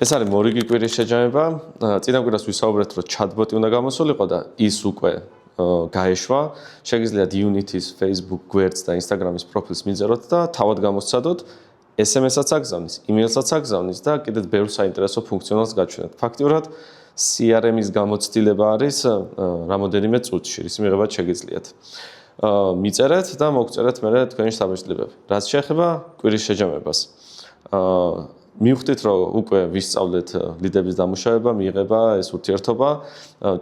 ეს არის მორიგი კვირის შეჯამება. წინა კვირას ვისაუბრეთ, რომ chatbot-ი უნდა გამოსულიყო და ის უკვე გაეშვა. შეგიძლიათ Unity-ს, Facebook გვერდს და Instagram-ის პროფილს მიძეროთ და თავად გამოსცადოთ. SMS-აც აგზავნის, email-საც აგზავნის და კიდევ ბევრ საინტერესო ფუნქციონალს გაჩვენოთ. ფაქტიურად CRM-ის გამოცდილება არის რამოდენიმე წუთში, რის მიღებაც შეგიძლიათ. მიწერეთ და მოგწერეთ მერე თქვენი შთაბეჭდილებები. რაც შეეხება კვირის შეჯამებას. მივხვდით, რომ უკვე ვისწავლეთ ლიდების დამუშავება, მიღება, ეს ურთიერთობა.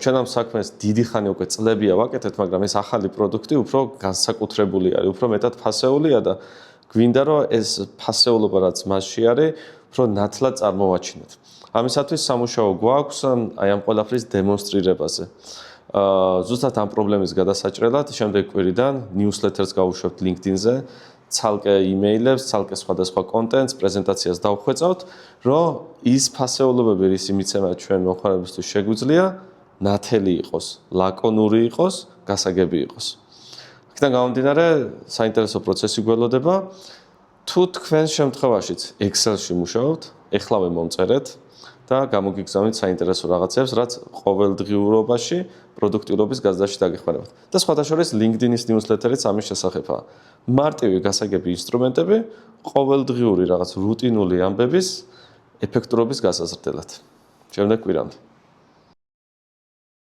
ჩვენ ამ საქმეს დიდი ხანი უკვე წლებია ვაკეთებთ, მაგრამ ეს ახალი პროდუქტი უფრო განსაკუთრებული არის, უფრო მეტად ფასეულია და გვინდა რომ ეს ფასეულობა რაც მასში არის, უფრო ნათლად წარმოვაჩინოთ. ამისათვის სამუშაო გვაქვს აი ამ ყველაფრის დემონსტრირებაზე. ზუსტად ამ პრობლემის გადასაჭრელად შემდეგ კვირიდან newsletters გავუშვებთ LinkedIn-ზე, ცალკე email-ებს, ცალკე სხვადასხვა კონტენტს, პრეზენტაციას დავხვეწავთ, რომ ის ფასეულობები, რისი მიცემა ჩვენ მოხარებისთვის შეგვიძლია, ნათელი იყოს, ლაკონური იყოს, გასაგები იყოს. აქედან გამომდინარე, საინტერესო პროცესი გველოდება. თუ თქვენ შემთხვევაშიც Excel-ში მუშაობთ, ეხლავე მომწერეთ და გამოგიგზავნით საინტერესო რაღაცებს, რაც ყოველდღიურობაში პროდუქტიულობის გაზრდაში დაგეხმარებათ. და სხვადასხვა LinkedIn-ის newsletter-იც ამის შესახებაა. მარტივი გასაგები ინსტრუმენტები, ყოველდღიური რაღაც რუტინული ამბების ეფექტურობის გასაზრდელად. შემდეგ კვირამდე.